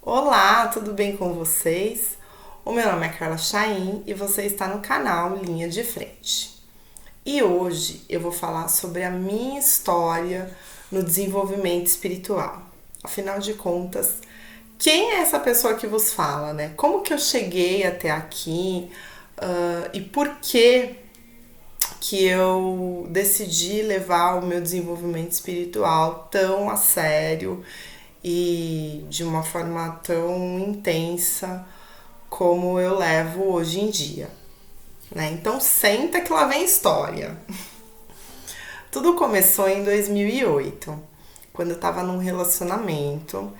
Olá, tudo bem com vocês? O meu nome é Carla Chaim e você está no canal Linha de Frente. E hoje eu vou falar sobre a minha história no desenvolvimento espiritual. Afinal de contas, quem é essa pessoa que vos fala, né? Como que eu cheguei até aqui e por que eu decidi levar o meu desenvolvimento espiritual tão a sério e de uma forma tão intensa como eu levo hoje em dia, né? Então senta que lá vem história. Tudo começou em 2008, quando eu estava num relacionamento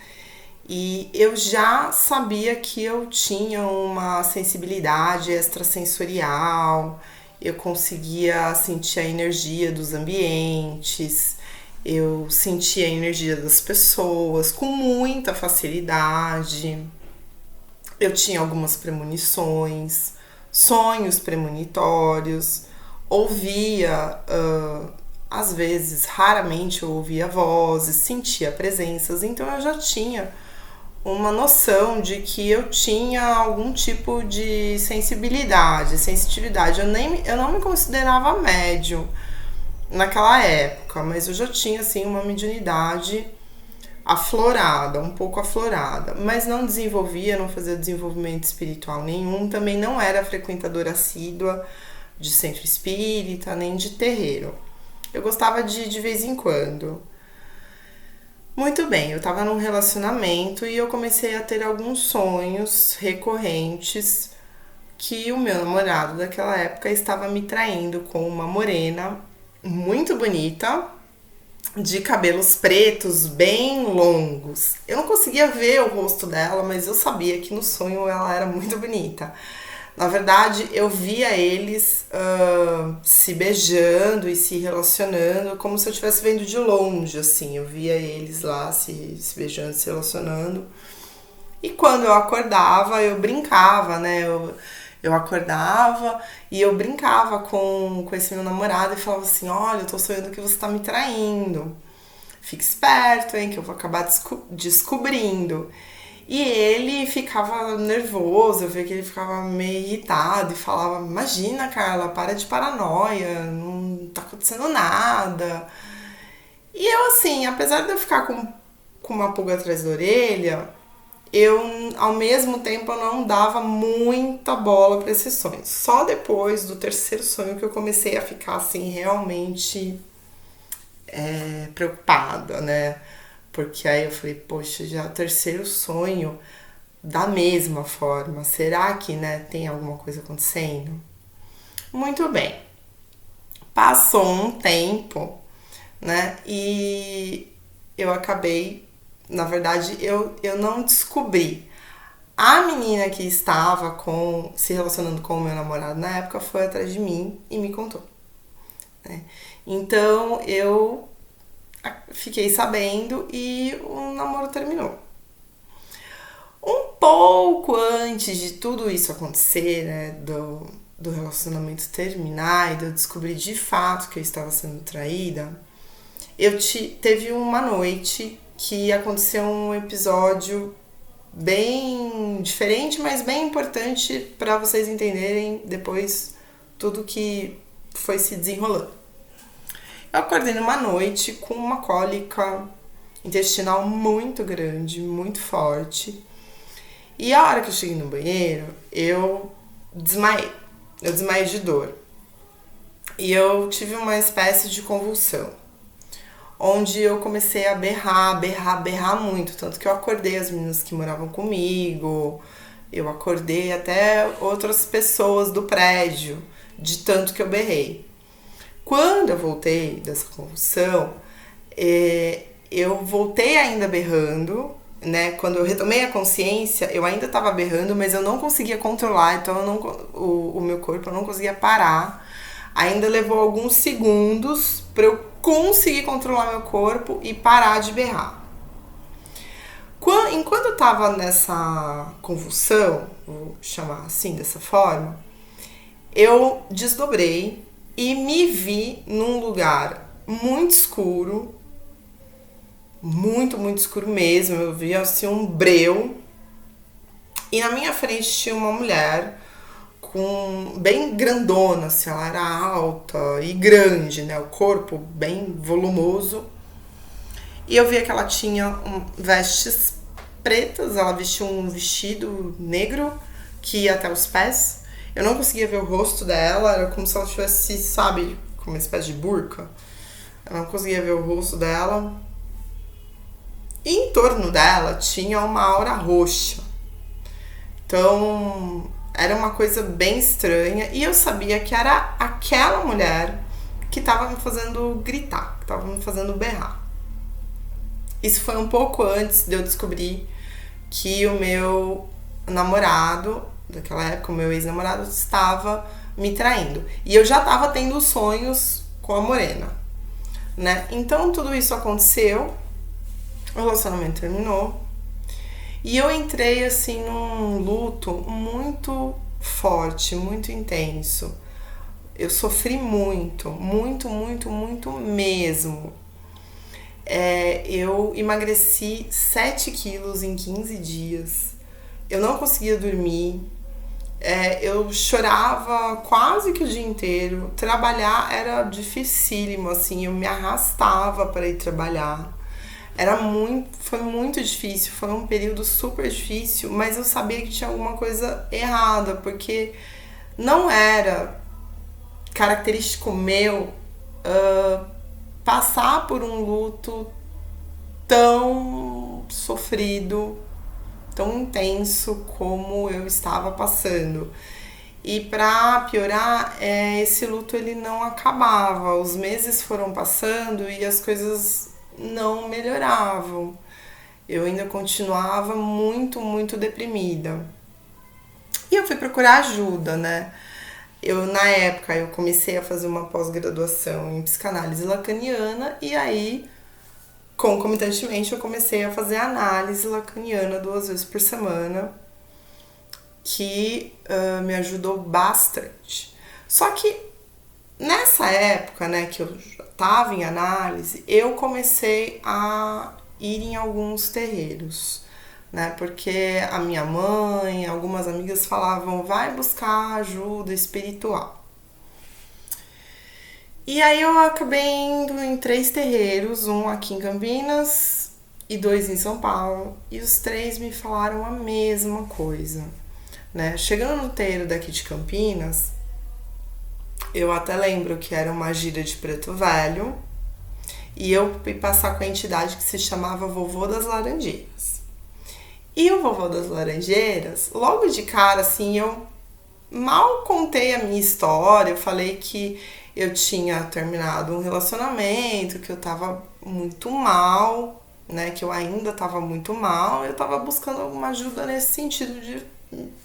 e eu já sabia que eu tinha uma sensibilidade extrasensorial, eu conseguia sentir a energia dos ambientes, eu sentia a energia das pessoas com muita facilidade. Eu tinha algumas premonições, sonhos premonitórios, ouvia, às vezes, raramente eu ouvia vozes, sentia presenças, então eu já tinha uma noção de que eu tinha algum tipo de sensibilidade, sensitividade. Eu não me considerava médium naquela época, mas eu já tinha assim uma mediunidade aflorada, um pouco aflorada, mas não desenvolvia, não fazia desenvolvimento espiritual nenhum, também não era frequentadora assídua de centro espírita, nem de terreiro. Eu gostava de vez em quando. Muito bem, eu estava num relacionamento e eu comecei a ter alguns sonhos recorrentes que o meu namorado daquela época estava me traindo com uma morena muito bonita, de cabelos pretos bem longos. Eu não conseguia ver o rosto dela, mas eu sabia que no sonho ela era muito bonita. Na verdade, eu via eles se beijando e se relacionando como se eu estivesse vendo de longe, assim. Eu via eles lá se beijando, se relacionando. E quando eu acordava, eu brincava, né? Eu acordava e eu brincava com esse meu namorado e falava assim: olha, eu tô sonhando que você tá me traindo. Fique esperto, hein, que eu vou acabar descobrindo. E ele ficava nervoso, eu via que ele ficava meio irritado e falava: imagina, Carla, para de paranoia, não tá acontecendo nada. E eu, assim, apesar de eu ficar com uma pulga atrás da orelha, eu, ao mesmo tempo, eu não dava muita bola para esses sonhos. Só depois do terceiro sonho que eu comecei a ficar, assim, realmente preocupada, né? Porque aí eu falei, poxa, já é o terceiro sonho da mesma forma. Será que, né, tem alguma coisa acontecendo? Muito bem. Passou um tempo, né? E eu acabei, na verdade, eu não descobri. A menina que estava se relacionando com o meu namorado na época foi atrás de mim e me contou, né? Então eu fiquei sabendo e o namoro terminou. Um pouco antes de tudo isso acontecer, né, do relacionamento terminar e de eu descobrir de fato que eu estava sendo traída, teve uma noite que aconteceu um episódio bem diferente, mas bem importante para vocês entenderem depois tudo que foi se desenrolando. Eu acordei numa noite com uma cólica intestinal muito grande, muito forte. E a hora que eu cheguei no banheiro, eu desmaiei. Eu desmaiei de dor. E eu tive uma espécie de convulsão, onde eu comecei a berrar muito. Tanto que eu acordei as meninas que moravam comigo, eu acordei até outras pessoas do prédio, de tanto que eu berrei. Quando eu voltei dessa convulsão, eu voltei ainda berrando, né? Quando eu retomei a consciência, eu ainda estava berrando, mas eu não conseguia controlar, então o meu corpo eu não conseguia parar. Ainda levou alguns segundos para eu conseguir controlar meu corpo e parar de berrar. Enquanto eu tava nessa convulsão, vou chamar assim, dessa forma, eu desdobrei e me vi num lugar muito escuro, muito escuro mesmo. Eu vi assim um breu E na minha frente tinha uma mulher bem grandona, assim, ela era alta e grande, né? O corpo bem volumoso. E eu via que ela tinha vestes pretas, ela vestia um vestido negro que ia até os pés. Eu não conseguia ver o rosto dela, era como se ela tivesse, sabe, com uma espécie de burca. Eu não conseguia ver o rosto dela. E em torno dela tinha uma aura roxa. Então, era uma coisa bem estranha. E eu sabia que era aquela mulher que estava me fazendo gritar, que estava me fazendo berrar. Isso foi um pouco antes de eu descobrir que o meu namorado, daquela época, o meu ex-namorado, estava me traindo. E eu já estava tendo sonhos com a morena, né? Então, tudo isso aconteceu, o relacionamento terminou. E eu entrei, assim, num luto muito forte, muito intenso. Eu sofri muito, muito, muito, muito mesmo. Eu emagreci 7 quilos em 15 dias. Eu não conseguia dormir. Eu chorava quase que o dia inteiro. Trabalhar era dificílimo, assim. Eu me arrastava para ir trabalhar. Foi muito difícil, foi um período super difícil, mas eu sabia que tinha alguma coisa errada, porque não era característico meu passar por um luto tão sofrido, tão intenso como eu estava passando. E pra piorar, esse luto ele não acabava, os meses foram passando e as coisas não melhoravam. Eu ainda continuava muito, muito deprimida. E eu fui procurar ajuda, né? Na época, eu comecei a fazer uma pós-graduação em psicanálise lacaniana e aí, concomitantemente, eu comecei a fazer análise lacaniana 2 vezes por semana, que me ajudou bastante. Só que nessa época, né, que eu já estava em análise, eu comecei a ir em alguns terreiros, né, porque a minha mãe, algumas amigas falavam, vai buscar ajuda espiritual. E aí eu acabei indo em 3 terreiros, um aqui em Campinas e 2 em São Paulo, e os 3 me falaram a mesma coisa, né. Chegando no terreiro daqui de Campinas, eu até lembro que era uma gira de preto velho e eu fui passar com a entidade que se chamava Vovô das Laranjeiras. E o Vovô das Laranjeiras, logo de cara, assim, eu mal contei a minha história, eu falei que eu tinha terminado um relacionamento, que eu tava muito mal, né, que eu ainda tava muito mal, eu tava buscando alguma ajuda nesse sentido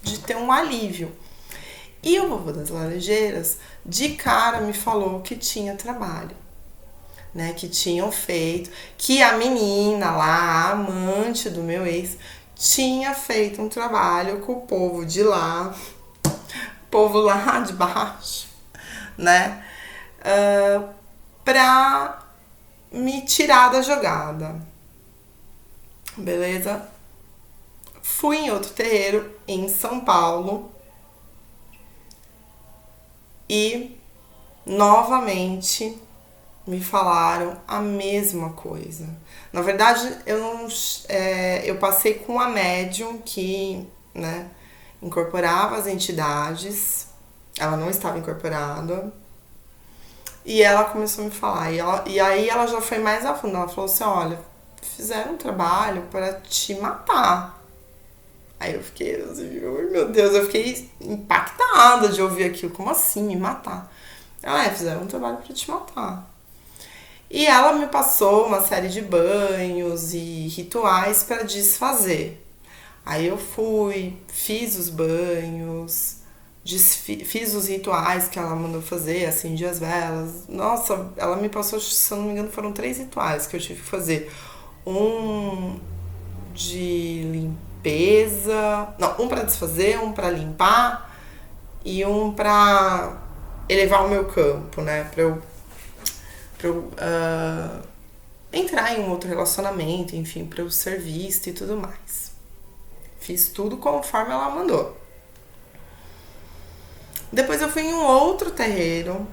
de ter um alívio. E o Vovô das Laranjeiras, de cara, me falou que tinha trabalho, né? Que tinham feito, que a menina lá, a amante do meu ex, tinha feito um trabalho com o povo de lá, povo lá de baixo, né? Pra me tirar da jogada. Beleza? Fui em outro terreiro, em São Paulo, e novamente me falaram a mesma coisa. Na verdade, eu passei com a médium que, né, incorporava as entidades. Ela não estava incorporada. E ela começou a me falar. E aí ela já foi mais a fundo. Ela falou assim, olha, fizeram um trabalho para te matar. Aí eu fiquei assim, oh, meu Deus, eu fiquei impactada de ouvir aquilo. Como assim, me matar? Ela, fizeram um trabalho pra te matar. E ela me passou uma série de banhos e rituais pra desfazer. Aí eu fui, fiz os banhos, fiz os rituais que ela mandou fazer, acendi as velas. Nossa, ela me passou, se eu não me engano, foram 3 rituais que eu tive que fazer. Um de limpeza, não, um pra desfazer, um pra limpar e um pra elevar o meu campo, né, pra eu entrar em um outro relacionamento, enfim, pra eu ser vista e tudo mais. fiz tudo conforme ela mandou. Depois eu fui em um outro terreiro,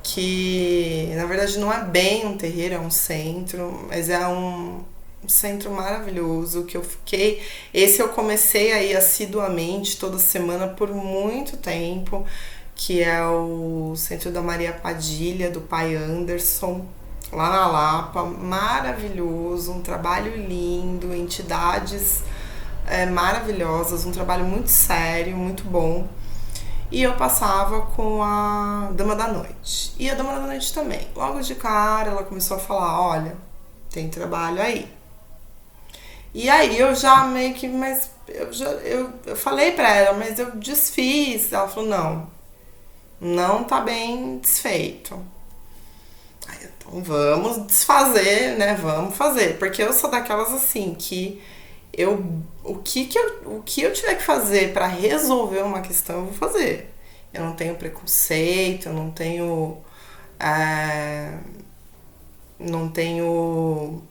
que na verdade não é bem um terreiro, é um centro, mas é um centro maravilhoso que eu fiquei. Esse eu comecei aí assiduamente toda semana por muito tempo, que é o Centro da Maria Padilha, do pai Anderson, lá na Lapa. Maravilhoso, um trabalho lindo, entidades maravilhosas, um trabalho muito sério, muito bom. E eu passava com a Dama da Noite. E a Dama da Noite também. Logo de cara ela começou a falar, olha, tem trabalho aí. E aí eu já meio que, mas eu falei pra ela, mas eu desfiz. Ela falou, não tá bem desfeito. Aí, então vamos desfazer, né? Vamos fazer. Porque eu sou daquelas assim que o que eu tiver que fazer pra resolver uma questão, eu vou fazer. Eu não tenho preconceito, eu não tenho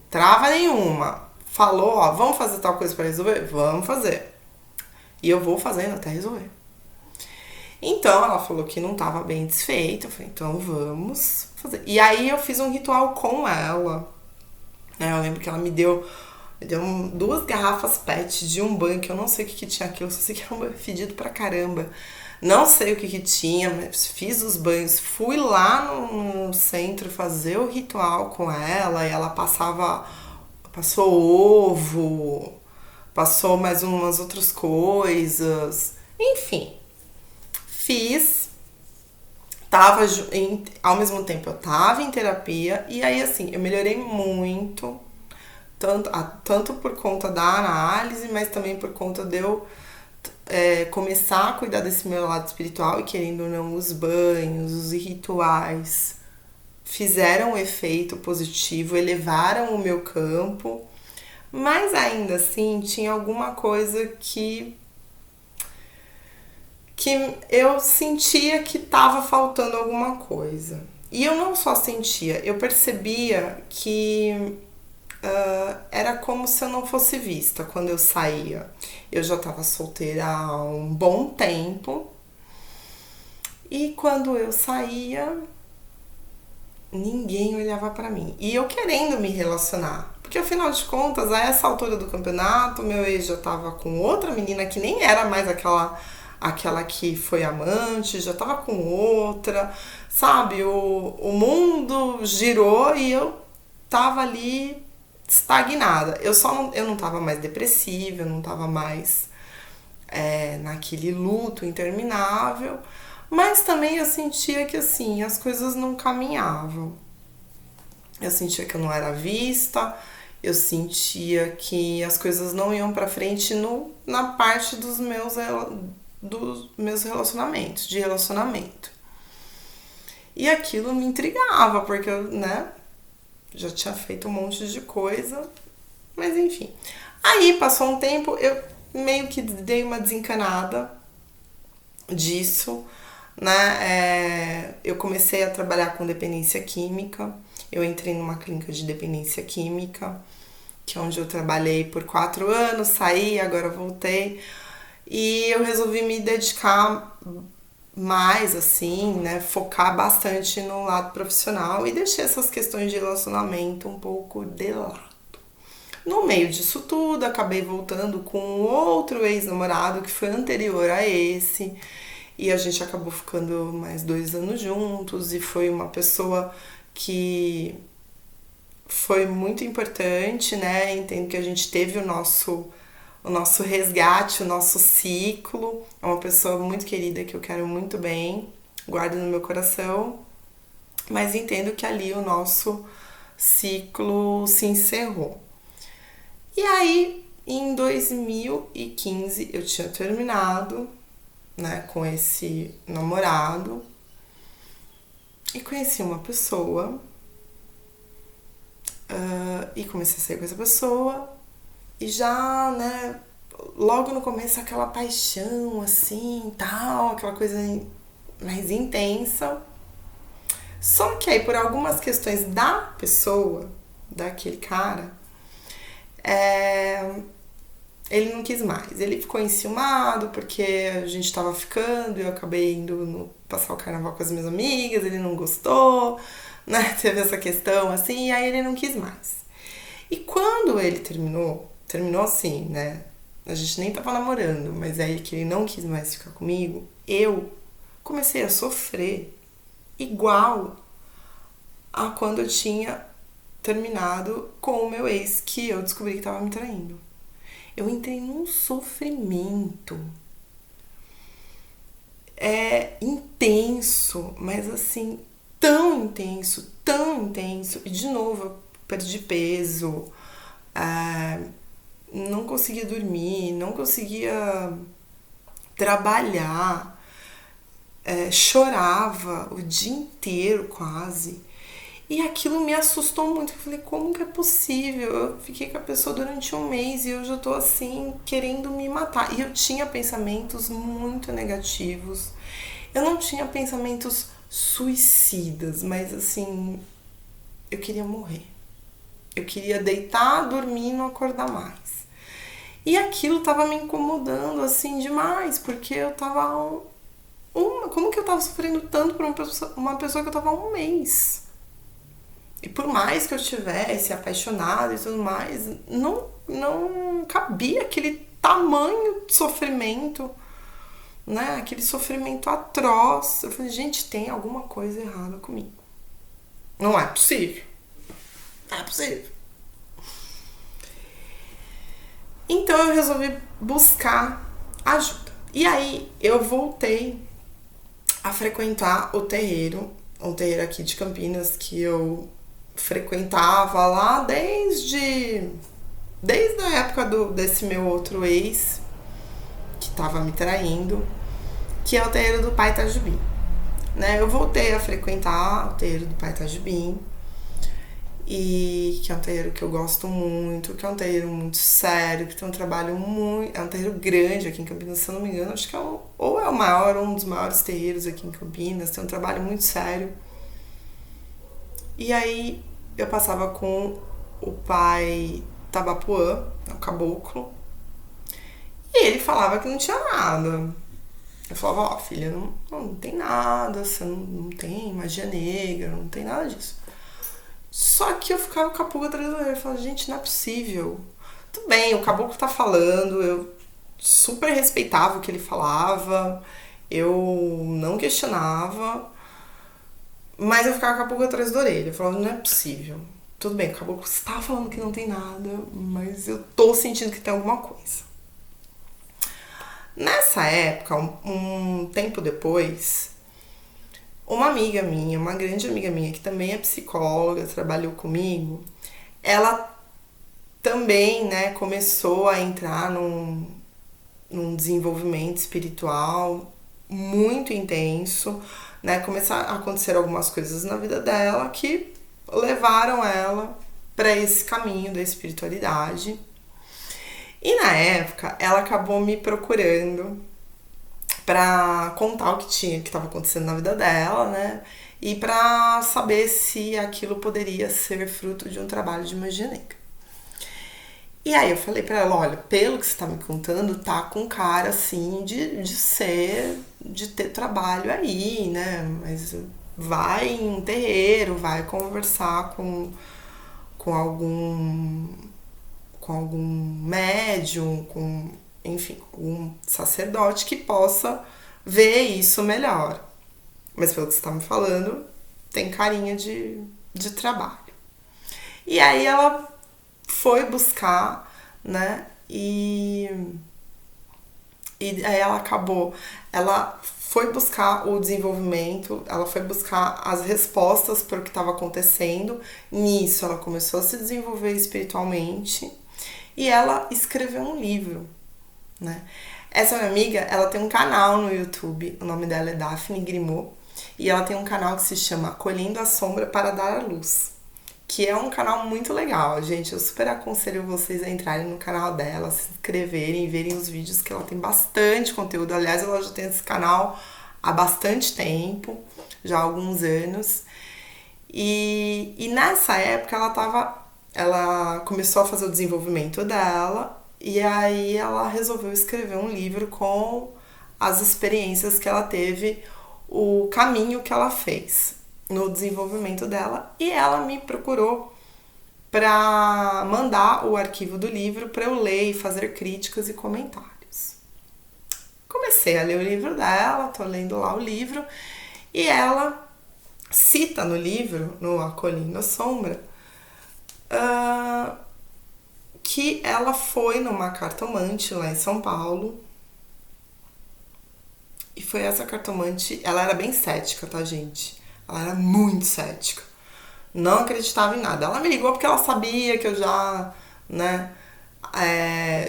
trava nenhuma. Falou, ó, vamos fazer tal coisa pra resolver? Vamos fazer. E eu vou fazendo até resolver. Então ela falou que não tava bem desfeita. Eu falei, então vamos fazer. E aí eu fiz um ritual com ela. Eu lembro que ela me deu 2 garrafas PET de um banho, que eu não sei o que tinha aquilo, só sei que era um banho fedido pra caramba. Não sei o que tinha, mas fiz os banhos. Fui lá no centro fazer o ritual com ela e ela passou ovo, passou mais umas outras coisas. Enfim, fiz. Ao mesmo tempo eu tava em terapia e aí assim, eu melhorei muito. Tanto por conta da análise, mas também por conta de eu começar a cuidar desse meu lado espiritual e, querendo ou não, os banhos, os rituais fizeram um efeito positivo, elevaram o meu campo, mas ainda assim tinha alguma coisa que eu sentia que estava faltando alguma coisa. E eu não só sentia, eu percebia que era como se eu não fosse vista quando eu saía. Eu já estava solteira há um bom tempo e quando eu saía, ninguém olhava pra mim. E eu querendo me relacionar, porque afinal de contas, a essa altura do campeonato, meu ex já tava com outra menina que nem era mais aquela que foi amante, já tava com outra, sabe? O mundo girou e eu tava ali estagnada. Eu não tava mais depressiva, eu não tava mais naquele luto interminável, mas também eu sentia que assim, as coisas não caminhavam. Eu sentia que eu não era vista, eu sentia que as coisas não iam pra frente na parte dos meus relacionamentos, de relacionamento. E aquilo me intrigava, porque eu, já tinha feito um monte de coisa, mas enfim. Aí passou um tempo, eu meio que dei uma desencanada disso, eu comecei a trabalhar com dependência química, eu entrei numa clínica de dependência química, que é onde eu trabalhei por 4 anos, saí, agora voltei, e eu resolvi me dedicar mais, assim, focar bastante no lado profissional e deixei essas questões de relacionamento um pouco de lado. No meio disso tudo, acabei voltando com outro ex-namorado que foi anterior a esse, e a gente acabou ficando mais 2 anos juntos, e foi uma pessoa que foi muito importante, Entendo que a gente teve o nosso resgate, o nosso ciclo. É uma pessoa muito querida que eu quero muito bem, guardo no meu coração, mas entendo que ali o nosso ciclo se encerrou. E aí, em 2015, eu tinha terminado, com esse namorado e conheci uma pessoa e comecei a sair com essa pessoa. E já, logo no começo aquela paixão, assim, tal, aquela coisa mais intensa. Só que aí, por algumas questões da pessoa, daquele cara, ele não quis mais. Ele ficou enciumado porque a gente tava ficando e eu acabei indo passar o carnaval com as minhas amigas, ele não gostou, né? Teve essa questão assim, e aí ele não quis mais. E quando ele terminou assim, né? A gente nem tava namorando, mas aí que ele não quis mais ficar comigo, eu comecei a sofrer igual a quando eu tinha terminado com o meu ex, que eu descobri que tava me traindo. Eu entrei num sofrimento intenso, mas assim, tão intenso. E de novo, eu perdi peso, não conseguia dormir, não conseguia trabalhar, chorava o dia inteiro quase. E aquilo me assustou muito. Eu falei, como que é possível? Eu fiquei com a pessoa durante um mês e eu já tô assim, querendo me matar. E eu tinha pensamentos muito negativos. Eu não tinha pensamentos suicidas, mas assim, eu queria morrer. Eu queria deitar, dormir e não acordar mais. E aquilo tava me incomodando assim demais, porque eu tava como que eu tava sofrendo tanto por uma pessoa que eu tava há um mês? E por mais que eu tivesse apaixonado e tudo mais, não cabia aquele tamanho de sofrimento, né? Aquele sofrimento atroz. Eu falei, gente, tem alguma coisa errada comigo. Não é possível. Não é possível. Então eu resolvi buscar ajuda. E aí eu voltei a frequentar o terreiro, um terreiro aqui de Campinas que eu frequentava lá desde a época desse meu outro ex que tava me traindo, que é o terreiro do Pai Itajubim, né? Eu voltei a frequentar o terreiro do Pai Itajubim, e que é um terreiro que eu gosto muito, que é um terreiro muito sério, que tem um trabalho muito... É um terreiro grande aqui em Campinas, se eu não me engano, acho que ou é o maior, ou um dos maiores terreiros aqui em Campinas, tem um trabalho muito sério. E aí eu passava com o pai Tabapuã, o caboclo, e ele falava que não tinha nada. Eu falava, ó, filha, não tem nada, você não tem magia negra, não tem nada disso. Só que eu ficava com a pulga atrás da orelha. Eu falava, gente, não é possível. Tudo bem, o caboclo tá falando, eu super respeitava o que ele falava, eu não questionava, mas eu ficava com a pulga atrás da orelha. Eu falava, não é possível. Tudo bem, o caboclo está falando que não tem nada, mas eu tô sentindo que tem alguma coisa. Nessa época, um tempo depois, uma amiga minha, uma grande amiga minha, que também é psicóloga, trabalhou comigo, ela também, né, começou a entrar num desenvolvimento espiritual muito intenso, né, começaram a acontecer algumas coisas na vida dela que levaram ela para esse caminho da espiritualidade. E na época, ela acabou me procurando pra contar o que estava acontecendo na vida dela, né? E pra saber se aquilo poderia ser fruto de um trabalho de magia negra. E aí eu falei pra ela, olha, pelo que você tá me contando, tá com cara assim de ter trabalho aí, né? Mas vai em um terreiro, vai conversar com algum médium, enfim, um sacerdote que possa ver isso melhor. Mas pelo que você está me falando, tem carinha de trabalho. E aí ela foi buscar, né? E aí ela foi buscar o desenvolvimento, ela foi buscar as respostas para o que estava acontecendo. Nisso ela começou a se desenvolver espiritualmente e ela escreveu um livro, né? Essa minha amiga, ela tem um canal no YouTube, o nome dela é Daphne Grimaud, e ela tem um canal que se chama Colhendo a Sombra para Dar a Luz, que é um canal muito legal, gente. Eu super aconselho vocês a entrarem no canal dela, se inscreverem, verem os vídeos, que ela tem bastante conteúdo. Aliás, ela já tem esse canal há bastante tempo, já há alguns anos. E nessa época ela começou a fazer o desenvolvimento dela E aí ela resolveu escrever um livro com as experiências que ela teve, o caminho que ela fez no desenvolvimento dela. E ela me procurou para mandar o arquivo do livro para eu ler e fazer críticas e comentários. Comecei a ler o livro dela, tô lendo lá o livro, e ela cita no livro, no Acolhendo a Sombra, que ela foi numa cartomante lá em São Paulo. E foi essa cartomante, ela era bem cética, tá, gente? Ela era muito cética. Não acreditava em nada. Ela me ligou porque ela sabia que eu já, né,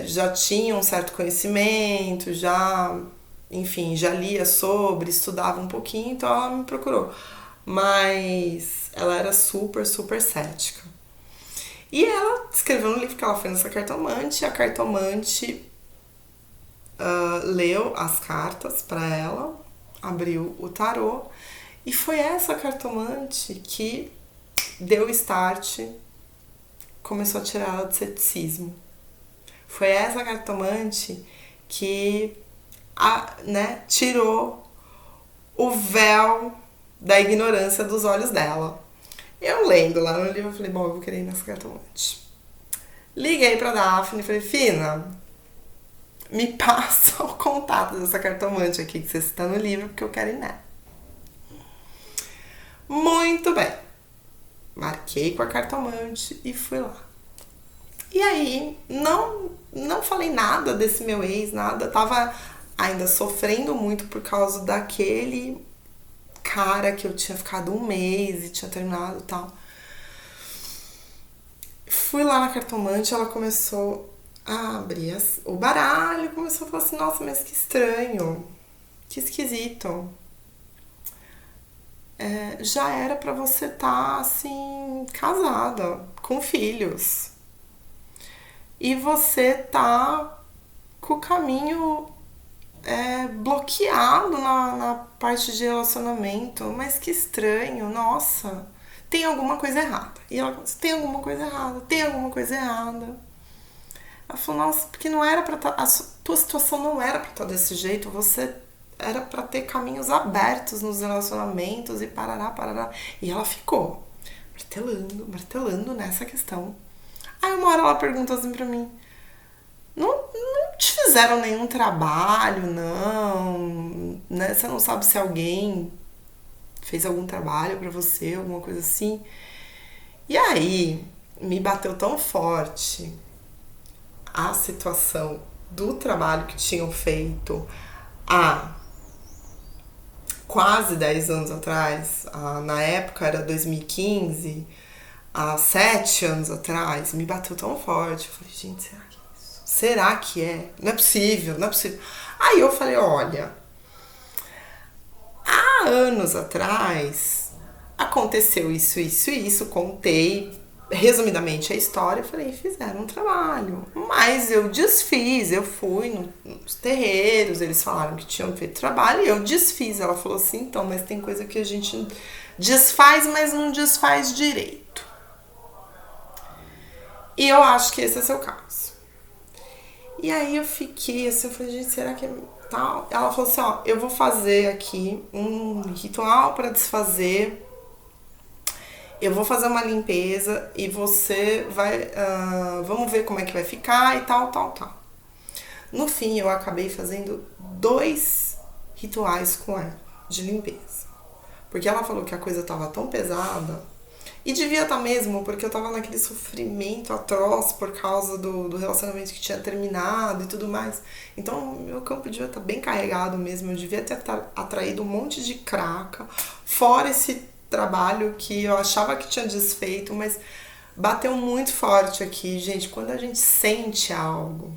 já tinha um certo conhecimento, já, enfim, já lia sobre, estudava um pouquinho, então ela me procurou. Mas ela era super, super cética. E ela escreveu no livro que ela foi nessa cartomante, e a cartomante leu as cartas para ela, abriu o tarô, e foi essa cartomante que deu start, começou a tirar ela do ceticismo. Foi essa cartomante que tirou o véu da ignorância dos olhos dela. Eu lendo lá no livro, eu falei, bom, eu vou querer ir nessa cartomante. Liguei pra Daphne e falei, Fina, me passa o contato dessa cartomante aqui que você cita no livro, porque eu quero ir nela. Muito bem. Marquei com a cartomante e fui lá. E aí, não falei nada desse meu ex, nada. Tava ainda sofrendo muito por causa daquele cara que eu tinha ficado um mês e tinha terminado e tal. Fui lá na cartomante, ela começou a abrir o baralho e começou a falar assim, nossa, mas que estranho, que esquisito. Já era pra você estar, assim, casada, com filhos. E você tá com o caminho bloqueado na parte de relacionamento. Mas que estranho, nossa, tem alguma coisa errada. E ela falou, tem alguma coisa errada, tem alguma coisa errada. Ela falou, nossa, porque não era pra estar, a tua situação não era pra estar desse jeito, você era pra ter caminhos abertos nos relacionamentos e parará, parará. E ela ficou martelando nessa questão. Aí uma hora ela perguntou assim pra mim, não te fizeram nenhum trabalho, não, né? Você não sabe se alguém fez algum trabalho pra você, alguma coisa assim. E aí me bateu tão forte a situação do trabalho que tinham feito há quase 10 anos atrás, na época era 2015, há 7 anos atrás, me bateu tão forte. Eu falei, gente, será que é isso? Será que é? Não é possível, não é possível. Aí eu falei, olha, há anos atrás aconteceu isso, isso e isso, contei resumidamente a história, eu falei, fizeram um trabalho. Mas eu desfiz, eu fui nos terreiros, eles falaram que tinham feito trabalho e eu desfiz. Ela falou assim, então, mas tem coisa que a gente desfaz, mas não desfaz direito. E eu acho que esse é seu caso. E aí eu fiquei assim, eu falei, gente, será que é tal? Ela falou assim, ó, eu vou fazer aqui um ritual para desfazer. Eu vou fazer uma limpeza e você vai... vamos ver como é que vai ficar e tal. No fim, eu acabei fazendo 2 rituais com ela de limpeza. Porque ela falou que a coisa tava tão pesada. E devia estar mesmo, porque eu tava naquele sofrimento atroz por causa do relacionamento que tinha terminado e tudo mais. Então, meu campo devia estar bem carregado mesmo. Eu devia ter atraído um monte de craca. Fora esse trabalho que eu achava que tinha desfeito, mas bateu muito forte aqui, gente. Quando a gente sente algo,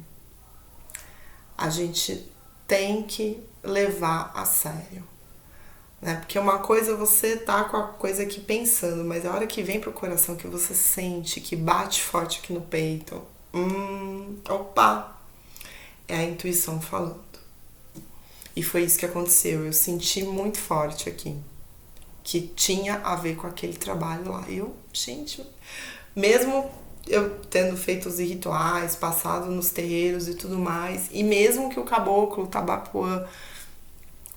a gente tem que levar a sério, né? Porque uma coisa é você tá com a coisa aqui pensando, mas a hora que vem pro coração, que você sente, que bate forte aqui no peito, opa, é a intuição falando. E foi isso que aconteceu. Eu senti muito forte aqui que tinha a ver com aquele trabalho lá. Eu, gente, mesmo eu tendo feito os rituais, passado nos terreiros e tudo mais, e mesmo que o caboclo, o tabapuã,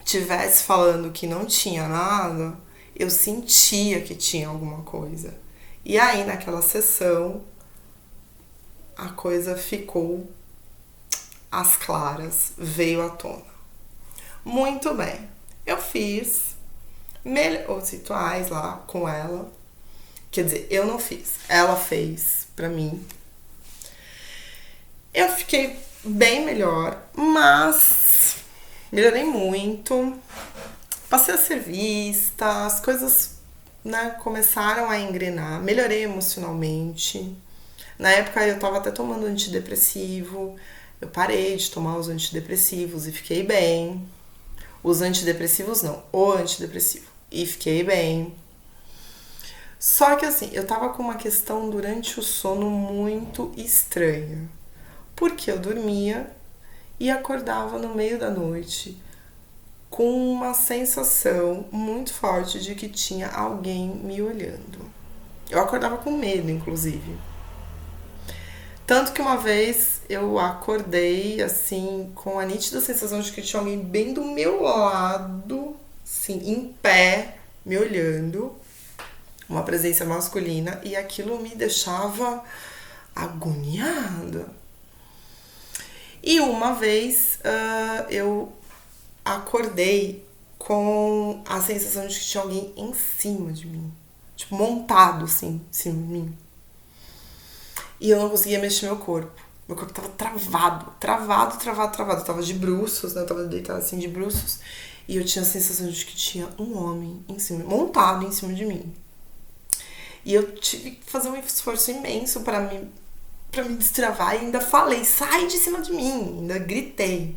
tivesse falando que não tinha nada, eu sentia que tinha alguma coisa. E aí, naquela sessão, a coisa ficou às claras, veio à tona. Muito bem, eu fiz os rituais lá com ela. Quer dizer, eu não fiz, ela fez pra mim. Eu fiquei bem melhor, mas melhorei muito. Passei a ser vista, as coisas, né, começaram a engrenar. Melhorei emocionalmente. Na época eu tava até tomando antidepressivo. Eu parei de tomar os antidepressivos e fiquei bem. Os antidepressivos não, o antidepressivo. E fiquei bem. Só que assim, eu tava com uma questão durante o sono muito estranha. Porque eu dormia e acordava no meio da noite com uma sensação muito forte de que tinha alguém me olhando. Eu acordava com medo, inclusive. Tanto que uma vez eu acordei, assim, com a nítida sensação de que tinha alguém bem do meu lado, assim, em pé, me olhando. Uma presença masculina. E aquilo me deixava agoniada. E uma vez eu acordei com a sensação de que tinha alguém em cima de mim. Tipo, montado, assim, em cima de mim. E eu não conseguia mexer meu corpo. Meu corpo tava travado. Eu tava de bruços, né? Eu tava deitada assim de bruços. E eu tinha a sensação de que tinha um homem em cima, montado em cima de mim. E eu tive que fazer um esforço imenso pra me destravar. E ainda falei, sai de cima de mim. Ainda gritei.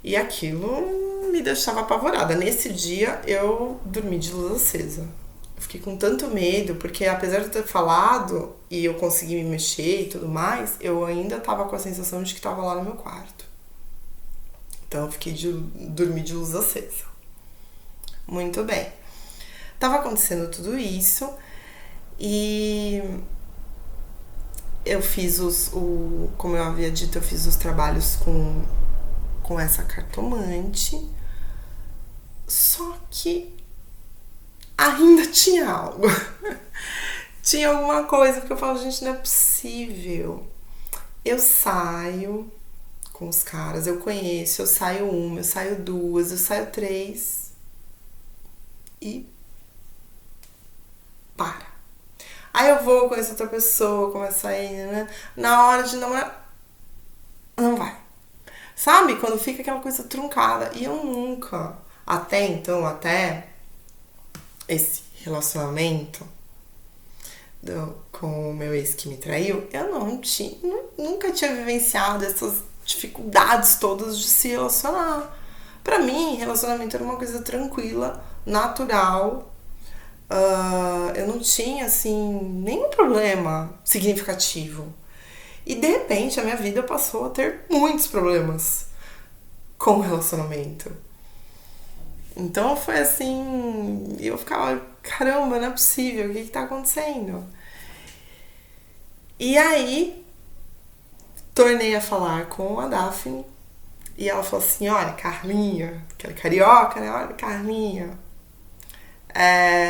E aquilo me deixava apavorada. Nesse dia eu dormi de luz acesa. Eu fiquei com tanto medo, porque apesar de eu ter falado e eu consegui me mexer e tudo mais, eu ainda tava com a sensação de que tava lá no meu quarto. Então eu dormi de luz acesa. Muito bem. Tava acontecendo tudo isso e eu fiz como eu havia dito, eu fiz os trabalhos com essa cartomante. Só que ainda tinha algo. Tinha alguma coisa, porque eu falo, gente, não é possível. Eu saio com os caras, eu conheço, eu saio uma, eu saio duas, eu saio três e para. Aí eu vou conhecer outra pessoa, começo a ir, né? Na hora de namorar, não vai. Sabe? Quando fica aquela coisa truncada. E eu nunca, até esse relacionamento com o meu ex que me traiu, eu nunca tinha vivenciado essas dificuldades todas de se relacionar. Pra mim, relacionamento era uma coisa tranquila, natural. Eu não tinha, assim, nenhum problema significativo. E de repente a minha vida passou a ter muitos problemas com o relacionamento. Então foi assim, eu ficava, caramba, não é possível, o que tá acontecendo? E aí, tornei a falar com a Daphne e ela falou assim, olha, Carlinha, que ela é carioca, né? Olha, Carlinha,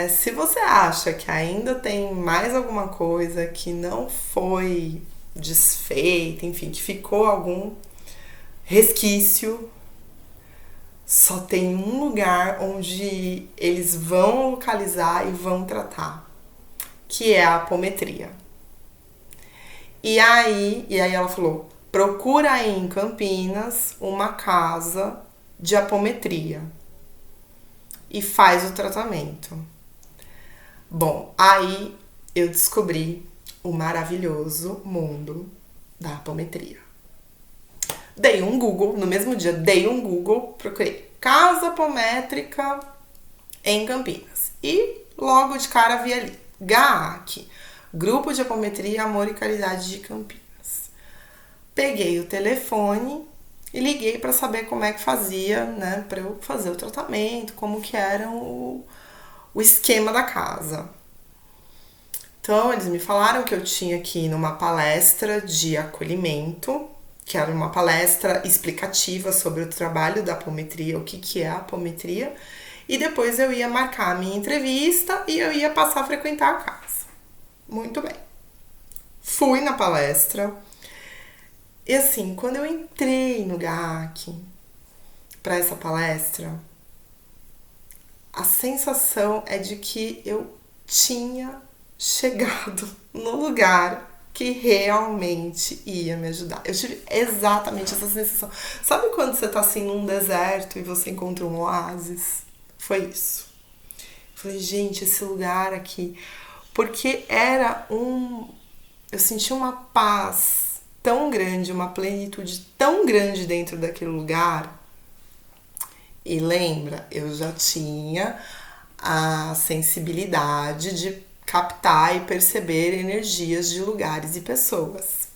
se você acha que ainda tem mais alguma coisa que não foi desfeita, enfim, que ficou algum resquício, só tem um lugar onde eles vão localizar e vão tratar, que é a apometria. E aí ela falou, procura aí em Campinas uma casa de apometria e faz o tratamento. Bom, aí eu descobri o maravilhoso mundo da apometria. Dei um Google, no mesmo dia, procurei casa apométrica em Campinas. E logo de cara vi ali, GAAC, Grupo de Apometria, Amor e Caridade de Campinas. Peguei o telefone e liguei para saber como é que fazia, né, para eu fazer o tratamento, como que era o esquema da casa. Então, eles me falaram que eu tinha que ir numa palestra de acolhimento, que era uma palestra explicativa sobre o trabalho da apometria, o que é a apometria, e depois eu ia marcar a minha entrevista e eu ia passar a frequentar a casa. Muito bem. Fui na palestra e assim, quando eu entrei no GAC para essa palestra, a sensação é de que eu tinha chegado no lugar que realmente ia me ajudar. Eu tive exatamente essa sensação. Sabe quando você tá assim num deserto e você encontra um oásis? Foi isso. Falei, gente, esse lugar aqui. Porque era eu senti uma paz tão grande, uma plenitude tão grande dentro daquele lugar. E lembra, eu já tinha a sensibilidade de captar e perceber energias de lugares e pessoas.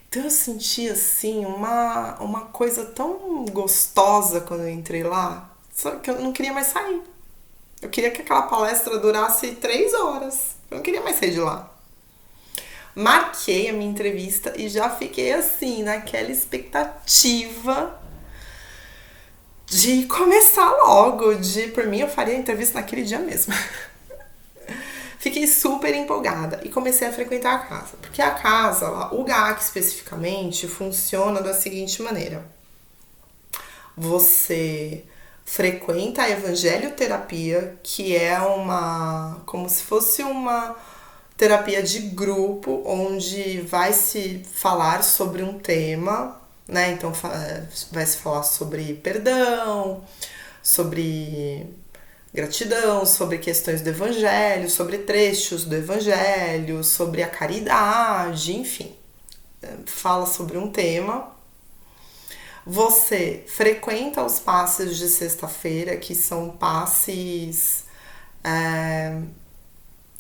Então eu senti assim uma coisa tão gostosa quando eu entrei lá, só que eu não queria mais sair. Eu queria que aquela palestra durasse 3 horas. Eu não queria mais sair de lá. Marquei a minha entrevista e já fiquei assim, naquela expectativa de começar logo, por mim eu faria a entrevista naquele dia mesmo. Fiquei super empolgada e comecei a frequentar a casa. Porque a casa, o GAC especificamente, funciona da seguinte maneira. Você frequenta a evangelioterapia, que é como se fosse uma terapia de grupo, onde vai se falar sobre um tema, né? Então vai se falar sobre perdão, sobre gratidão, sobre questões do evangelho, sobre trechos do evangelho, sobre a caridade, enfim. Fala sobre um tema. Você frequenta os passes de sexta-feira, que são passes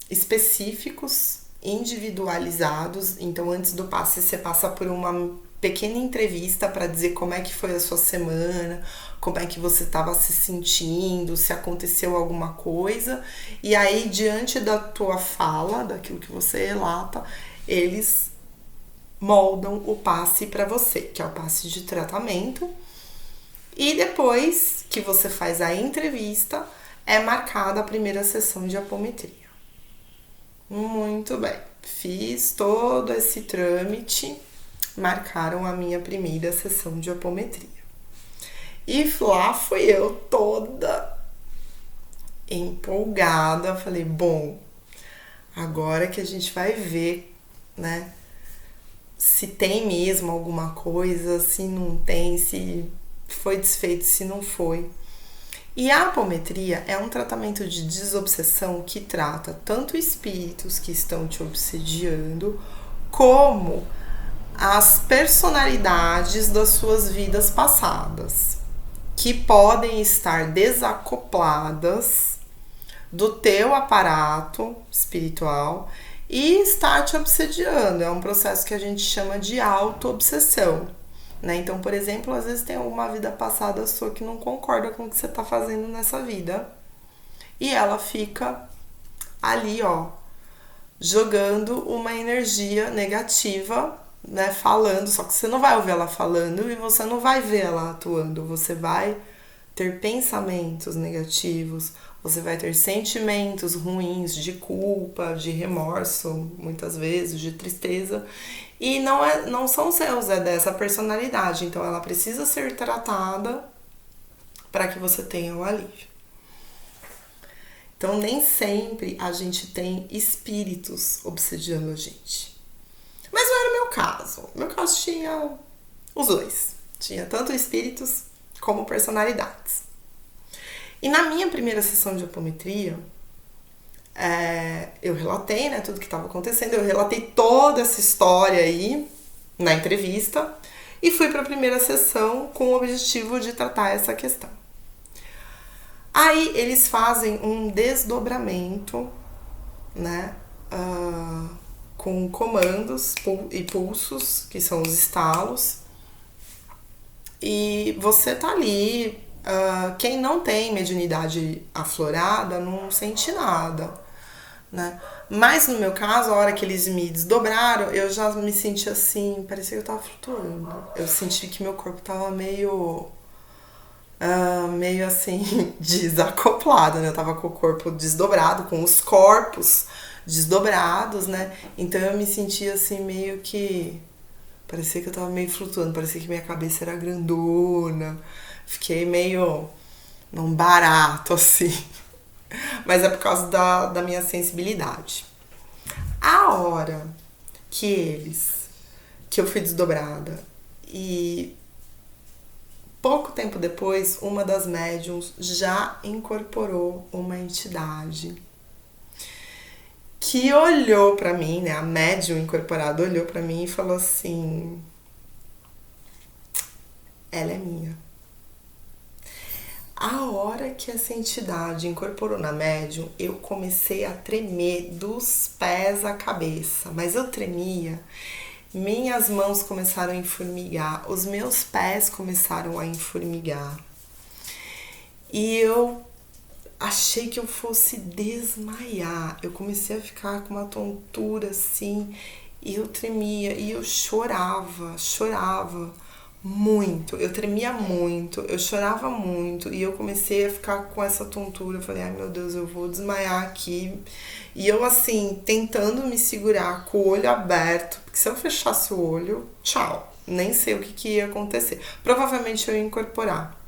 específicos, individualizados. Então, antes do passe, você passa por uma pequena entrevista para dizer como é que foi a sua semana, como é que você estava se sentindo, se aconteceu alguma coisa. E aí, diante da tua fala, daquilo que você relata, eles moldam o passe para você, que é o passe de tratamento. E depois que você faz a entrevista, é marcada a primeira sessão de apometria. Muito bem. Fiz todo esse trâmite, marcaram a minha primeira sessão de apometria. E lá fui eu toda empolgada. Falei, bom, agora que a gente vai ver, né? Se tem mesmo alguma coisa, se não tem, se foi desfeito, se não foi. E a apometria é um tratamento de desobsessão que trata tanto espíritos que estão te obsediando, como as personalidades das suas vidas passadas, que podem estar desacopladas do teu aparato espiritual e estar te obsediando. É um processo que a gente chama de auto-obsessão, né? Então, por exemplo, às vezes tem alguma vida passada sua que não concorda com o que você está fazendo nessa vida e ela fica ali, ó, jogando uma energia negativa, né, falando, só que você não vai ouvir ela falando e você não vai ver ela atuando, você vai ter pensamentos negativos, você vai ter sentimentos ruins de culpa, de remorso, muitas vezes, de tristeza, e não são seus, é dessa personalidade, então ela precisa ser tratada para que você tenha o alívio. Então, nem sempre a gente tem espíritos obsediando a gente. Mas não era o meu caso. No meu caso tinha os dois. Tinha tanto espíritos como personalidades. E na minha primeira sessão de apometria, eu relatei, né, tudo que estava acontecendo. Eu relatei toda essa história aí na entrevista e fui para a primeira sessão com o objetivo de tratar essa questão. Aí eles fazem um desdobramento, né, com comandos e pulsos, que são os estalos, e você tá ali. Quem não tem mediunidade aflorada não sente nada, né? Mas no meu caso, a hora que eles me desdobraram, eu já me senti assim, parecia que eu tava flutuando. Eu senti que meu corpo tava meio assim, desacoplado, né? Eu tava com o corpo desdobrado, com os corpos desdobrados, né? Então eu me sentia assim, meio que. Parecia que eu tava meio flutuando, parecia que minha cabeça era grandona. Fiquei meio num barato, assim. Mas é por causa da minha sensibilidade. A hora que eu fui desdobrada e pouco tempo depois, uma das médiums já incorporou uma entidade que olhou pra mim, né? A médium incorporada olhou pra mim e falou assim: ela é minha. A hora que essa entidade incorporou na médium, eu comecei a tremer dos pés à cabeça. Mas eu tremia, minhas mãos começaram a enformigar, os meus pés começaram a enformigar. E eu achei que eu fosse desmaiar. Eu comecei a ficar com uma tontura assim, e eu tremia, e eu chorava muito. Eu tremia muito, eu chorava muito, e eu comecei a ficar com essa tontura. Eu falei, ai meu Deus, eu vou desmaiar aqui. E eu assim, tentando me segurar com o olho aberto, porque se eu fechasse o olho, tchau. Nem sei o que ia acontecer. Provavelmente eu ia incorporar.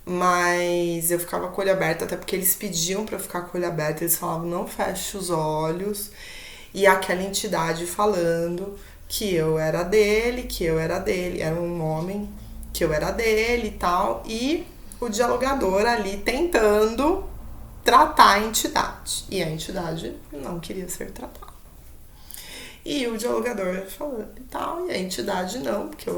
Mas eu ficava com o olho aberto, até porque eles pediam pra eu ficar com o olho aberto. Eles falavam, não feche os olhos. E aquela entidade falando que eu era dele, era um homem, que eu era dele e tal. E o dialogador ali tentando tratar a entidade. E a entidade não queria ser tratada. E o dialogador falando e tal, e a entidade não, porque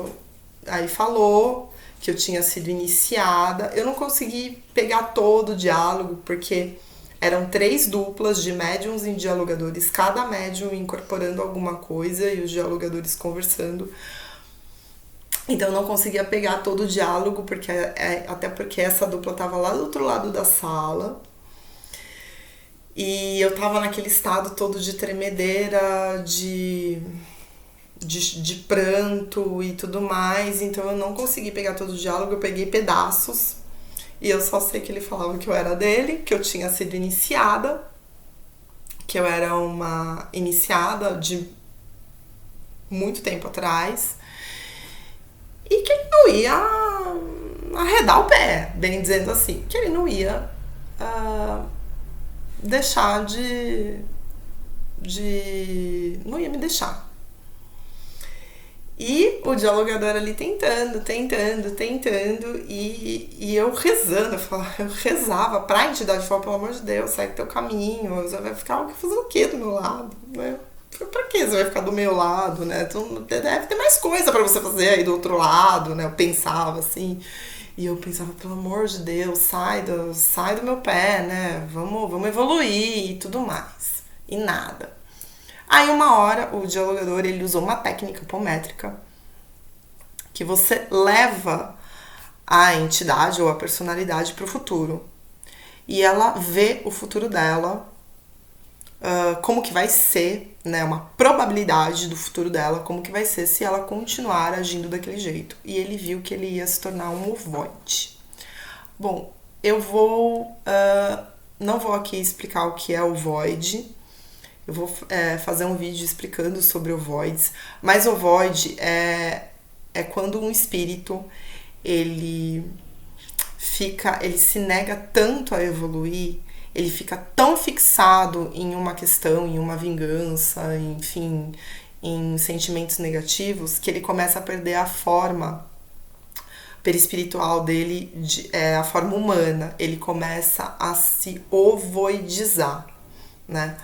aí falou que eu tinha sido iniciada. Eu não consegui pegar todo o diálogo, porque eram 3 duplas de médiums e dialogadores, cada médium incorporando alguma coisa e os dialogadores conversando. Então eu não conseguia pegar todo o diálogo, até porque essa dupla estava lá do outro lado da sala. E eu tava naquele estado todo de tremedeira, de pranto e tudo mais, então eu não consegui pegar todo o diálogo, eu peguei pedaços e eu só sei que ele falava que eu era dele, que eu tinha sido iniciada, que eu era uma iniciada de muito tempo atrás e que ele não ia arredar o pé, bem dizendo assim, que ele não ia deixar não ia me deixar. E o dialogador ali tentando, e eu rezando, eu rezava pra entidade, falar, pelo amor de Deus, sai do teu caminho, você vai ficar fazendo o quê do meu lado, né? Pra que você vai ficar do meu lado, né? Deve ter mais coisa pra você fazer aí do outro lado, né? Eu pensava assim, e eu pensava, pelo amor de Deus, sai do meu pé, né? Vamos evoluir e tudo mais. E nada. Aí uma hora o dialogador ele usou uma técnica apométrica que você leva a entidade ou a personalidade para o futuro. E ela vê o futuro dela, como que vai ser, né, uma probabilidade do futuro dela, como que vai ser se ela continuar agindo daquele jeito. E ele viu que ele ia se tornar um ovoide. Bom, eu não vou aqui explicar o que é ovoide. Eu vou fazer um vídeo explicando sobre ovoides, mas ovoide é quando um espírito ele se nega tanto a evoluir, ele fica tão fixado em uma questão, em uma vingança, enfim, em sentimentos negativos, que ele começa a perder a forma perispiritual dele, a forma humana. Ele começa a se ovoidizar, né?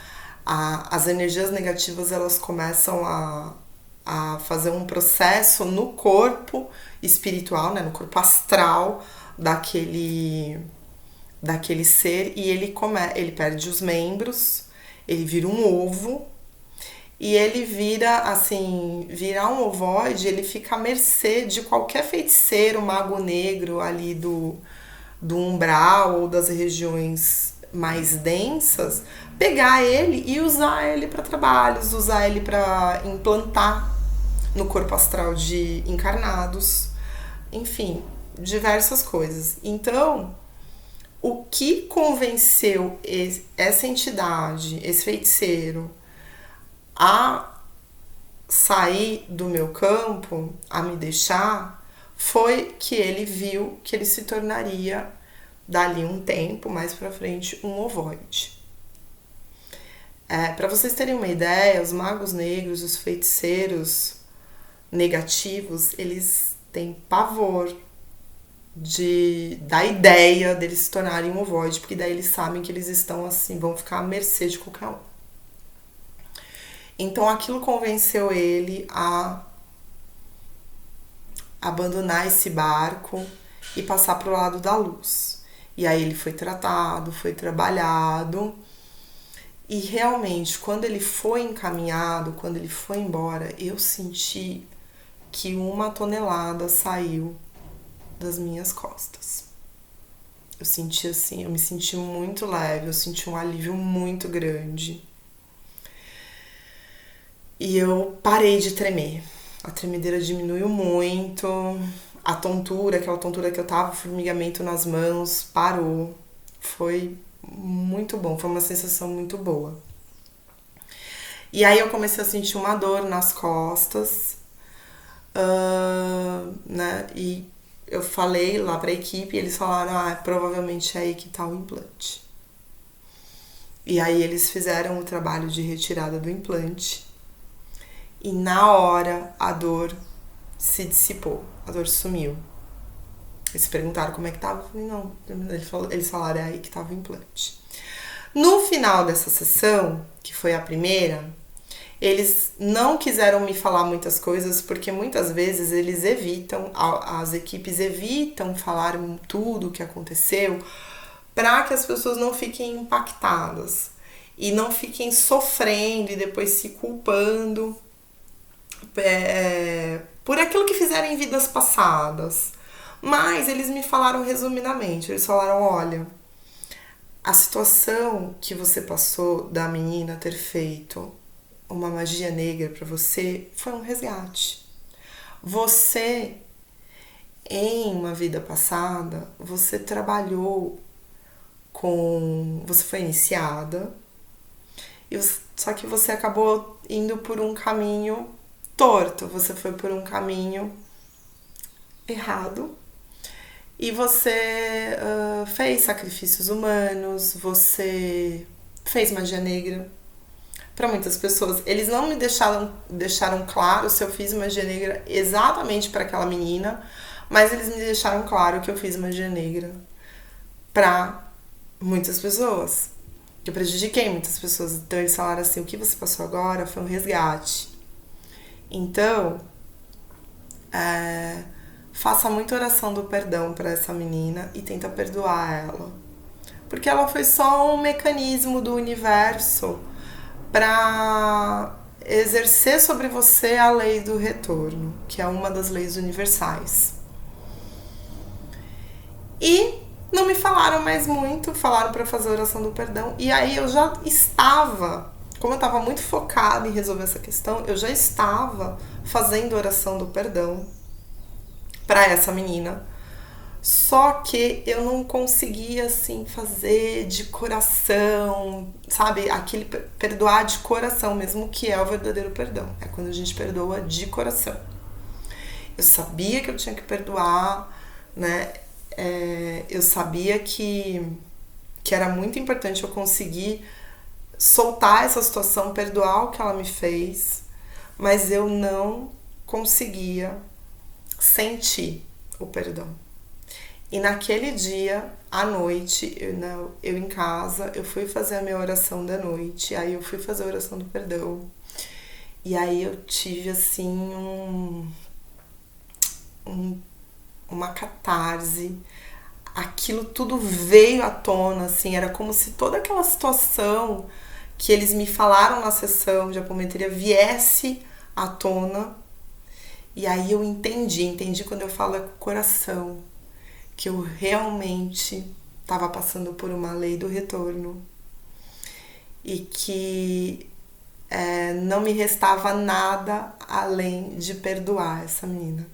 As energias negativas elas começam a fazer um processo no corpo espiritual, né, no corpo astral daquele ser, e ele perde os membros, ele vira um ovo, e ele vira um ovoide, ele fica à mercê de qualquer feiticeiro, mago negro ali do umbral ou das regiões mais densas, pegar ele e usar ele para trabalhos, usar ele para implantar no corpo astral de encarnados, enfim, diversas coisas. Então, o que convenceu essa entidade, esse feiticeiro, a sair do meu campo, a me deixar, foi que ele viu que ele se tornaria, dali um tempo, mais pra frente, um ovoide. Para vocês terem uma ideia, os magos negros, os feiticeiros negativos, eles têm pavor da ideia deles se tornarem um ovoide, porque daí eles sabem que eles estão assim, vão ficar à mercê de qualquer um. Então aquilo convenceu ele a abandonar esse barco e passar para o lado da luz. E aí ele foi tratado, foi trabalhado. E realmente, quando ele foi encaminhado, quando ele foi embora, eu senti que 1 tonelada saiu das minhas costas. Eu senti assim, eu me senti muito leve, eu senti um alívio muito grande. E eu parei de tremer. A tremedeira diminuiu muito, a tontura, aquela tontura que eu tava, formigamento nas mãos, parou. Foi muito bom, foi uma sensação muito boa. E aí eu comecei a sentir uma dor nas costas, né? E eu falei lá pra equipe, e eles falaram, provavelmente é aí que tá o implante. E aí eles fizeram o trabalho de retirada do implante. E na hora a dor se dissipou, a dor sumiu. Eles perguntaram como é que tava, eu falei, não, eles falaram, é aí que tava o implante. No final dessa sessão, que foi a primeira, eles não quiseram me falar muitas coisas, porque muitas vezes eles evitam, as equipes evitam falar tudo o que aconteceu, para que as pessoas não fiquem impactadas e não fiquem sofrendo e depois se culpando por aquilo que fizeram em vidas passadas. Mas eles me falaram resumidamente, eles falaram, olha, a situação que você passou da menina ter feito uma magia negra para você foi um resgate. Você, em uma vida passada, você trabalhou você foi iniciada, só que você acabou indo por um caminho torto, você foi por um caminho errado. E você fez sacrifícios humanos, você fez magia negra para muitas pessoas. Eles não me deixaram claro se eu fiz magia negra exatamente para aquela menina, mas eles me deixaram claro que eu fiz magia negra para muitas pessoas. Que eu prejudiquei muitas pessoas. Então eles falaram assim, o que você passou agora foi um resgate. Então, faça muita oração do perdão para essa menina e tenta perdoar ela. Porque ela foi só um mecanismo do universo para exercer sobre você a lei do retorno, que é uma das leis universais. E não me falaram mais muito, falaram para fazer a oração do perdão. E aí eu já estava, como eu estava muito focada em resolver essa questão, eu já estava fazendo a oração do perdão para essa menina. Só que eu não conseguia, assim, fazer de coração, sabe? Aquele perdoar de coração mesmo, que é o verdadeiro perdão. É quando a gente perdoa de coração. Eu sabia que eu tinha que perdoar, né? Eu sabia que era muito importante eu conseguir soltar essa situação, perdoar o que ela me fez, mas eu não conseguia sentir o perdão. E naquele dia, à noite, eu em casa, eu fui fazer a minha oração da noite, aí eu fui fazer a oração do perdão. E aí eu tive, assim, uma catarse. Aquilo tudo veio à tona, assim, era como se toda aquela situação que eles me falaram na sessão de apometria viesse à tona. E aí eu entendi quando eu falo com o coração, que eu realmente estava passando por uma lei do retorno. e que não me restava nada além de perdoar essa menina.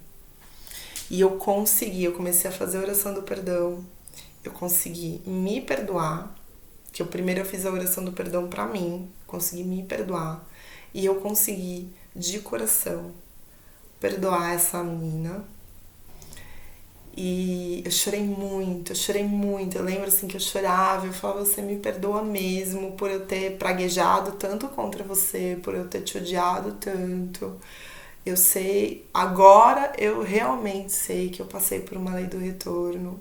E eu comecei a fazer a oração do perdão, eu consegui me perdoar, que primeiro eu fiz a oração do perdão pra mim, consegui me perdoar, e eu consegui, de coração, perdoar essa menina. E eu chorei muito. Eu lembro assim que eu chorava, eu falava, você me perdoa mesmo por eu ter praguejado tanto contra você, por eu ter te odiado tanto. Eu sei, agora eu realmente sei que eu passei por uma lei do retorno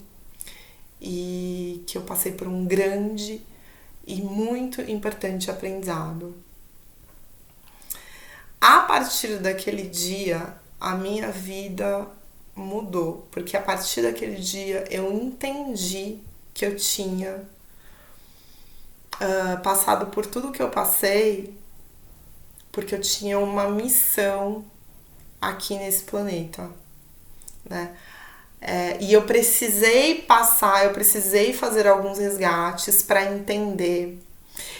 e que eu passei por um grande e muito importante aprendizado. A partir daquele dia, a minha vida mudou, porque a partir daquele dia eu entendi que eu tinha passado por tudo que eu passei, porque eu tinha uma missão aqui nesse planeta, né? E eu precisei fazer alguns resgates para entender.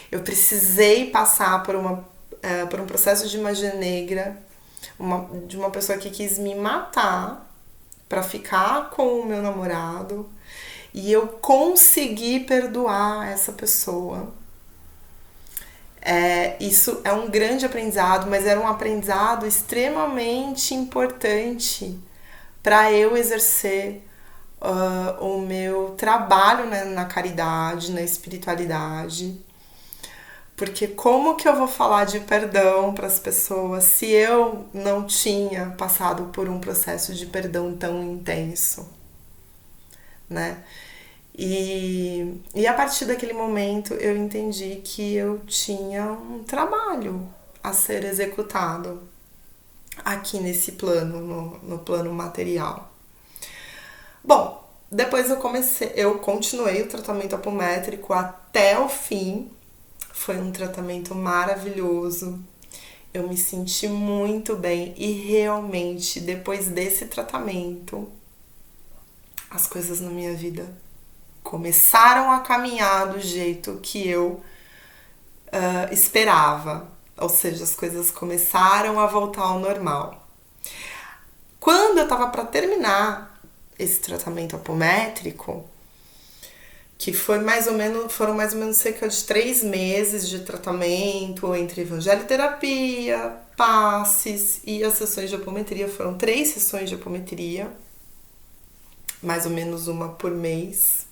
Eu precisei passar por um processo de magia negra, de uma pessoa que quis me matar para ficar com o meu namorado, e eu consegui perdoar essa pessoa. Isso é um grande aprendizado, mas era um aprendizado extremamente importante para eu exercer o meu trabalho, né, na caridade, na espiritualidade. Porque como que eu vou falar de perdão para as pessoas se eu não tinha passado por um processo de perdão tão intenso, né? E a partir daquele momento eu entendi que eu tinha um trabalho a ser executado aqui nesse plano, no plano material. Bom, depois eu continuei o tratamento apométrico até o fim. Foi um tratamento maravilhoso. Eu me senti muito bem e realmente depois desse tratamento as coisas na minha vida começaram a caminhar do jeito que eu esperava. Ou seja, as coisas começaram a voltar ao normal. Quando eu tava para terminar esse tratamento apométrico, que foram mais ou menos cerca de 3 meses de tratamento entre evangelioterapia, passes e as sessões de apometria. Foram 3 sessões de apometria, mais ou menos uma por mês.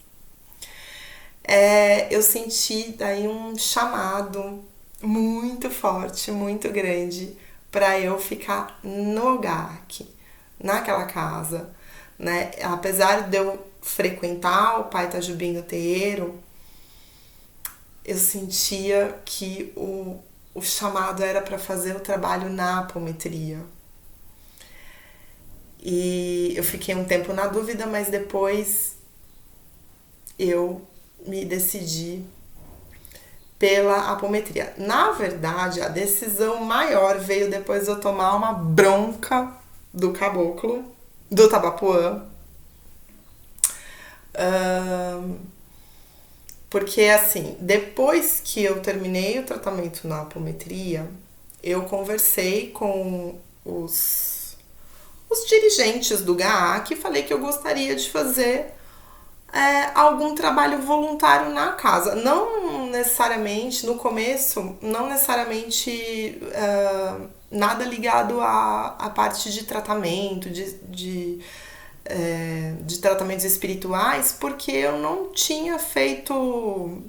Eu senti daí um chamado muito forte, muito grande, para eu ficar no GAC, naquela casa, né? Apesar de eu frequentar o Pai Itajubim no terreiro, eu sentia que o chamado era para fazer o trabalho na apometria. E eu fiquei um tempo na dúvida, mas depois eu me decidi pela apometria. Na verdade, a decisão maior veio depois de eu tomar uma bronca do caboclo, do Tabapuã. Porque assim, depois que eu terminei o tratamento na apometria, eu conversei com os dirigentes do GAAC e falei que eu gostaria de fazer algum trabalho voluntário na casa. Não necessariamente, no começo, não necessariamente nada ligado à parte de tratamento, de tratamentos espirituais, porque eu não tinha feito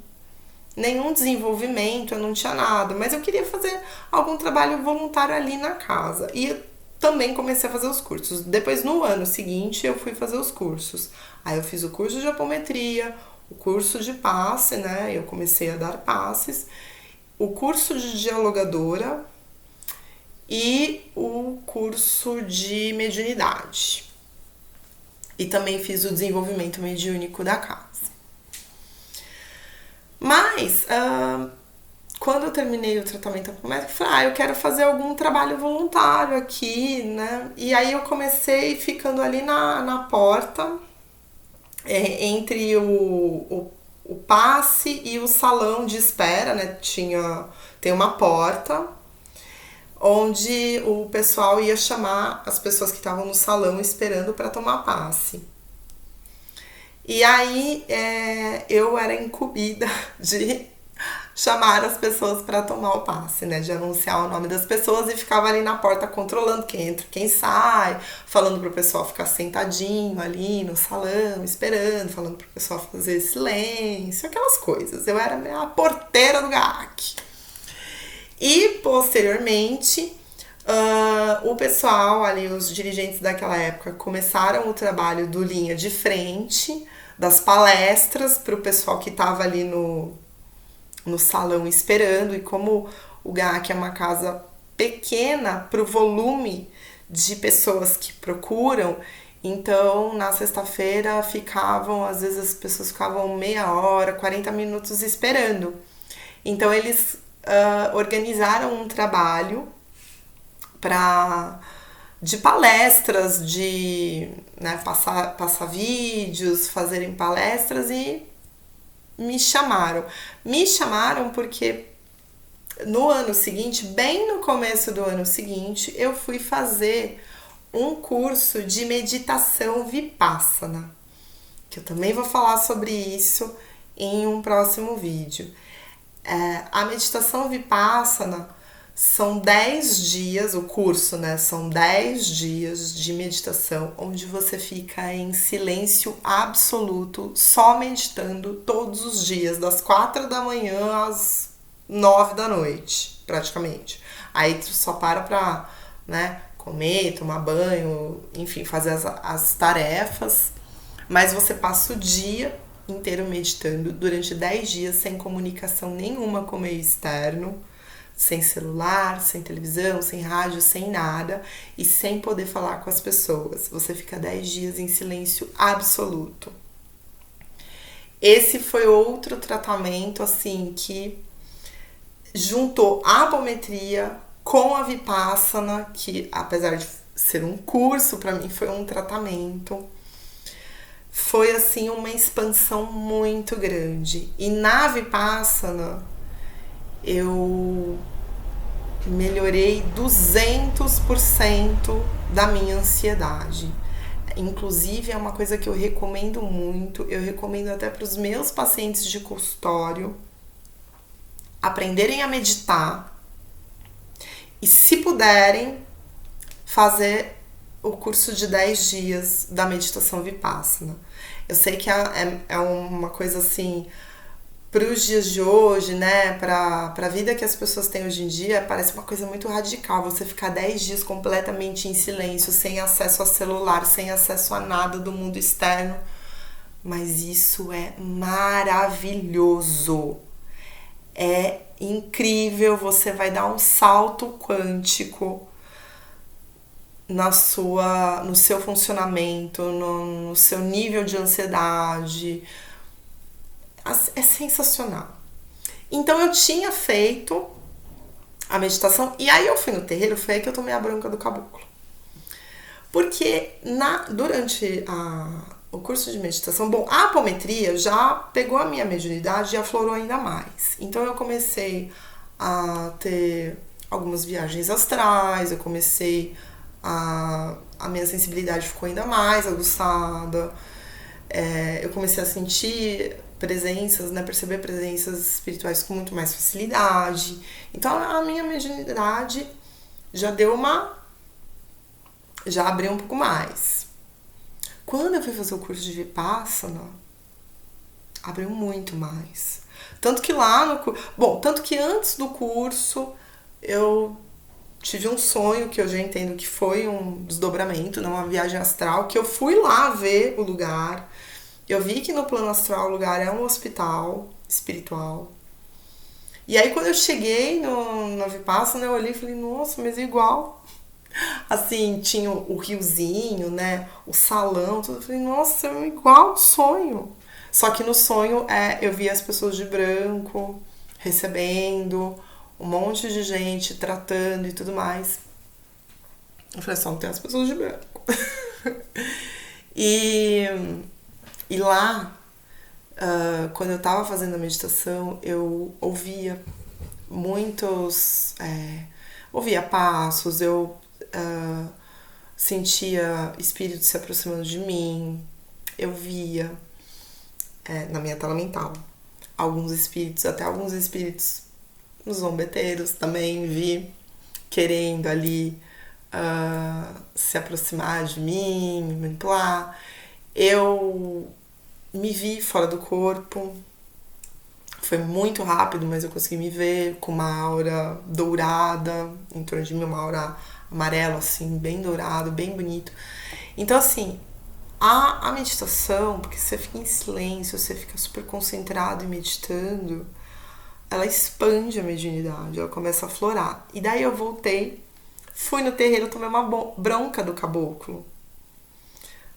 nenhum desenvolvimento, eu não tinha nada, mas eu queria fazer algum trabalho voluntário ali na casa. E também comecei a fazer os cursos. Depois, no ano seguinte, eu fui fazer os cursos. Aí eu fiz o curso de apometria, o curso de passe, né? Eu comecei a dar passes, o curso de dialogadora e o curso de mediunidade. E também fiz o desenvolvimento mediúnico da casa. Mas, quando eu terminei o tratamento apométrico, eu falei, eu quero fazer algum trabalho voluntário aqui, né? E aí eu comecei ficando ali na porta, entre o o passe e o salão de espera, né? Tem uma porta onde o pessoal ia chamar as pessoas que estavam no salão esperando para tomar passe. E aí eu era incumbida de chamar as pessoas para tomar o passe, né? De anunciar o nome das pessoas e ficava ali na porta controlando quem entra, quem sai, falando pro pessoal ficar sentadinho ali no salão, esperando, falando pro pessoal fazer silêncio, aquelas coisas. Eu era a porteira do GAC. E posteriormente, o pessoal ali, os dirigentes daquela época, começaram o trabalho do Linha de Frente, das palestras para o pessoal que estava ali no salão esperando. E como o GAC é uma casa pequena para o volume de pessoas que procuram, então na sexta-feira às vezes as pessoas ficavam meia hora, 40 minutos esperando. Então eles organizaram um trabalho de palestras, de passar vídeos, fazerem palestras, e me chamaram. Me chamaram porque no ano seguinte, bem no começo do ano seguinte, eu fui fazer um curso de meditação Vipassana, que eu também vou falar sobre isso em um próximo vídeo. A meditação Vipassana são 10 dias, o curso, né? São 10 dias de meditação onde você fica em silêncio absoluto, só meditando todos os dias, das 4 da manhã às 9 da noite, praticamente. Aí tu só pra, né, comer, tomar banho, enfim, fazer as tarefas, mas você passa o dia inteiro meditando durante 10 dias sem comunicação nenhuma com o meio externo, sem celular, sem televisão, sem rádio, sem nada, e sem poder falar com as pessoas. Você fica 10 dias em silêncio absoluto. Esse foi outro tratamento, assim, que juntou a apometria com a Vipassana, que apesar de ser um curso, para mim foi um tratamento. Foi, assim, uma expansão muito grande. E na Vipassana eu melhorei 200% da minha ansiedade. Inclusive, é uma coisa que eu recomendo muito. Eu recomendo até para os meus pacientes de consultório aprenderem a meditar e, se puderem, fazer o curso de 10 dias da meditação Vipassana. Eu sei que é uma coisa assim, para os dias de hoje, né, para a vida que as pessoas têm hoje em dia, parece uma coisa muito radical, você ficar 10 dias completamente em silêncio, sem acesso a celular, sem acesso a nada do mundo externo. Mas isso é maravilhoso. É incrível, você vai dar um salto quântico no seu funcionamento, no seu nível de ansiedade. É sensacional. Então eu tinha feito a meditação, e aí eu fui no terreiro, foi aí que eu tomei a bronca do caboclo. Porque durante o curso de meditação, a apometria já pegou a minha mediunidade e aflorou ainda mais. Então eu comecei a ter algumas viagens astrais, a minha sensibilidade ficou ainda mais aguçada, eu comecei a sentir presenças, né, perceber presenças espirituais com muito mais facilidade. Então a minha mediunidade já abriu um pouco mais. Quando eu fui fazer o curso de Vipassana, abriu muito mais. Tanto que antes do curso eu tive um sonho que eu já entendo que foi um desdobramento, não uma viagem astral, que eu fui lá ver o lugar. Eu vi que no plano astral o lugar é um hospital espiritual. E aí quando eu cheguei na Vipassana, eu olhei e falei, nossa, mas é igual. Assim, tinha o riozinho, né, o salão, tudo. Eu falei, nossa, é igual um sonho. Só que no sonho eu vi as pessoas de branco recebendo, um monte de gente tratando e tudo mais. Eu falei, só não tem as pessoas de branco. E lá quando eu estava fazendo a meditação, eu ouvia muitos... ouvia passos, eu sentia espíritos se aproximando de mim, eu via na minha tela mental alguns espíritos, até alguns espíritos zombeteiros também vi querendo ali se aproximar de mim, me manipular. Eu me vi fora do corpo, foi muito rápido, mas eu consegui me ver com uma aura dourada em torno de mim, uma aura amarela, assim, bem dourado, bem bonito. Então, assim, a meditação, porque você fica em silêncio, você fica super concentrado e meditando, ela expande a mediunidade, ela começa a aflorar. E daí eu voltei, fui no terreiro, tomei uma bronca do caboclo.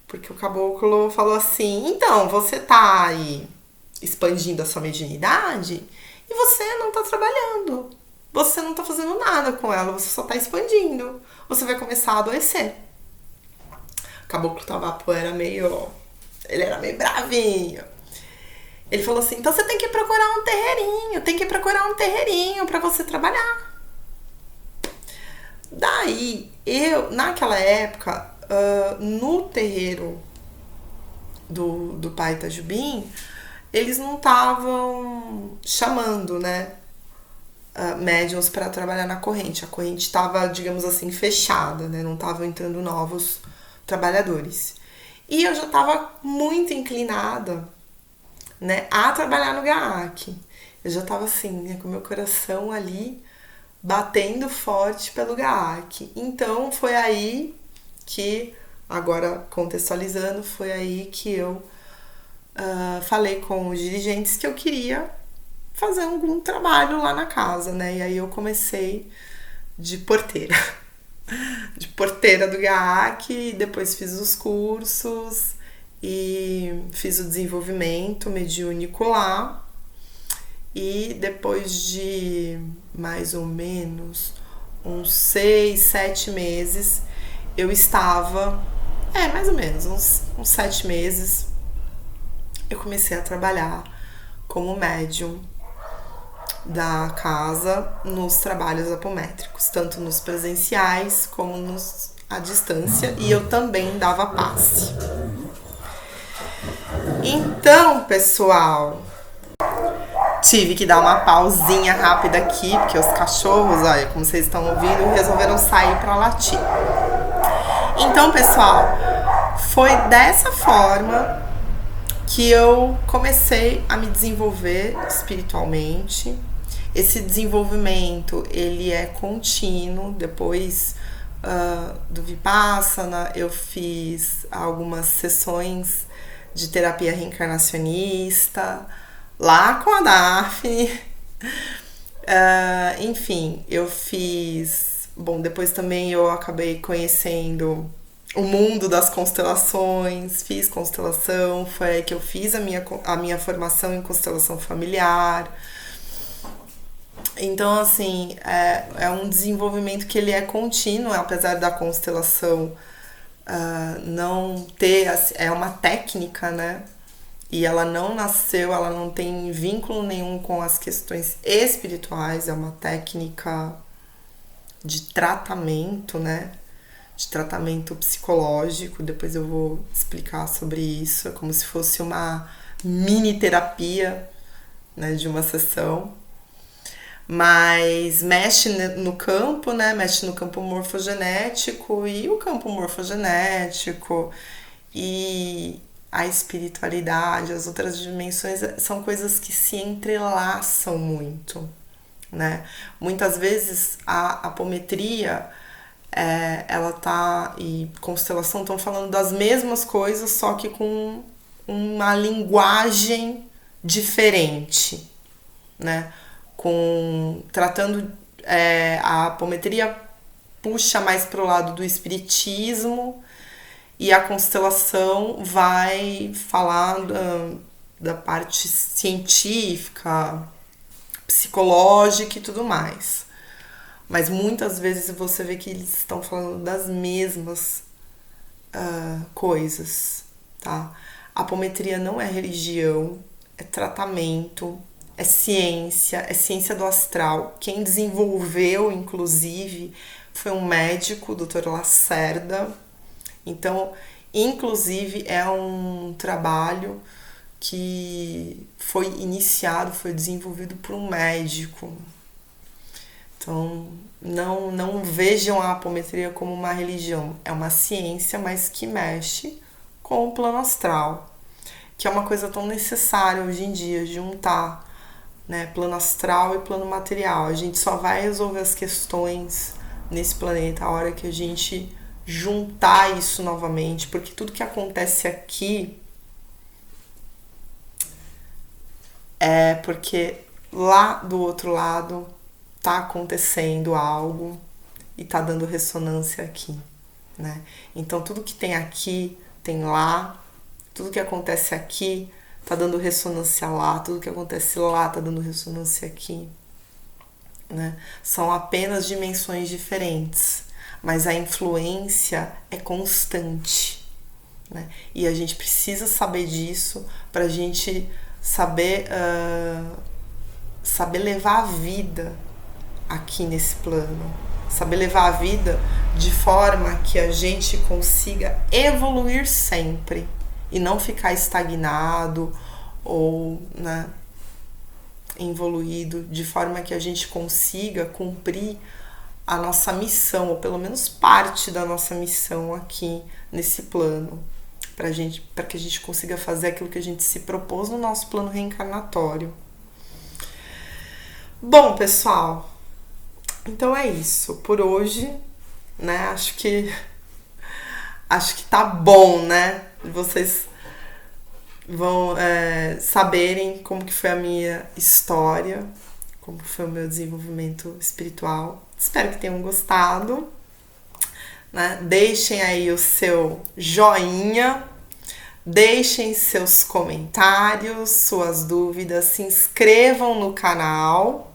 Porque o caboclo falou assim, então, você tá aí expandindo a sua mediunidade e você não tá trabalhando. Você não tá fazendo nada com ela, você só tá expandindo. Você vai começar a adoecer. O caboclo Tavapo ele era meio bravinho. Ele falou assim, então você tem que procurar um terreirinho pra você trabalhar. Daí, naquela época, no terreiro do pai Itajubim, eles não estavam chamando, né, médiuns para trabalhar na corrente. A corrente estava, digamos assim, fechada, né, não estavam entrando novos trabalhadores. E eu já estava muito inclinada, né, a trabalhar no GAAC. Eu já estava assim, né, com meu coração ali batendo forte pelo GAAC. Então foi aí que, agora contextualizando, foi aí que eu falei com os dirigentes que eu queria fazer algum trabalho lá na casa, né? E aí eu comecei de porteira. De porteira do GAAC, depois fiz os cursos e fiz o desenvolvimento mediúnico lá. E depois de mais ou menos uns 6, 7 meses, eu estava, mais ou menos, uns 7 meses, eu comecei a trabalhar como médium da casa nos trabalhos apométricos, tanto nos presenciais como nos à distância, e eu também dava passe. Então, pessoal, tive que dar uma pausinha rápida aqui, porque os cachorros, olha, como vocês estão ouvindo, resolveram sair para latir. Então, pessoal, foi dessa forma que eu comecei a me desenvolver espiritualmente. Esse desenvolvimento, ele é contínuo. Depois do Vipassana, eu fiz algumas sessões de terapia reencarnacionista, lá com a Daphne. Enfim, eu fiz... Bom, depois também eu acabei conhecendo o mundo das constelações, fiz constelação, foi aí que eu fiz a minha formação em constelação familiar. Então, assim, é um desenvolvimento que ele é contínuo, apesar da constelação não ter... É uma técnica, né? E ela não nasceu, ela não tem vínculo nenhum com as questões espirituais, é uma técnica de tratamento, né? De tratamento psicológico, depois eu vou explicar sobre isso, é como se fosse uma mini terapia, né, de uma sessão, mas mexe no campo, né, mexe no campo morfogenético, e o campo morfogenético e a espiritualidade, as outras dimensões são coisas que se entrelaçam muito, né? Muitas vezes a apometria ela tá e constelação estão falando das mesmas coisas, só que com uma linguagem diferente, né? Tratando a apometria puxa mais pro lado do espiritismo e a constelação vai falar da parte científica, psicológica e tudo mais. Mas muitas vezes você vê que eles estão falando das mesmas coisas, tá? A apometria não é religião, é tratamento, é ciência do astral. Quem desenvolveu, inclusive, foi um médico, o Dr. Lacerda. Então, inclusive, é um trabalho que foi iniciado, foi desenvolvido por um médico. Então, não vejam a apometria como uma religião. É uma ciência, mas que mexe com o plano astral, que é uma coisa tão necessária hoje em dia, juntar, né, plano astral e plano material. A gente só vai resolver as questões nesse planeta a hora que a gente juntar isso novamente, porque tudo que acontece aqui é porque lá do outro lado tá acontecendo algo e tá dando ressonância aqui, né? Então tudo que tem aqui tem lá, tudo que acontece aqui tá dando ressonância lá, tudo que acontece lá tá dando ressonância aqui, né? São apenas dimensões diferentes, mas a influência é constante, né? E a gente precisa saber disso pra gente saber levar a vida aqui nesse plano, saber levar a vida de forma que a gente consiga evoluir sempre e não ficar estagnado ou, né, evoluído, de forma que a gente consiga cumprir a nossa missão, ou pelo menos parte da nossa missão aqui nesse plano, para que a gente consiga fazer aquilo que a gente se propôs no nosso plano reencarnatório. Bom, pessoal, então é isso por hoje, né? Acho que tá bom, né? Vocês vão saberem como que foi a minha história, como foi o meu desenvolvimento espiritual. Espero que tenham gostado, né? Deixem aí o seu joinha, deixem seus comentários, suas dúvidas, se inscrevam no canal.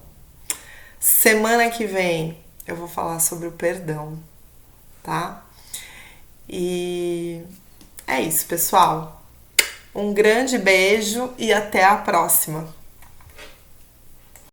Semana que vem eu vou falar sobre o perdão, tá? E é isso, pessoal. Um grande beijo e até a próxima!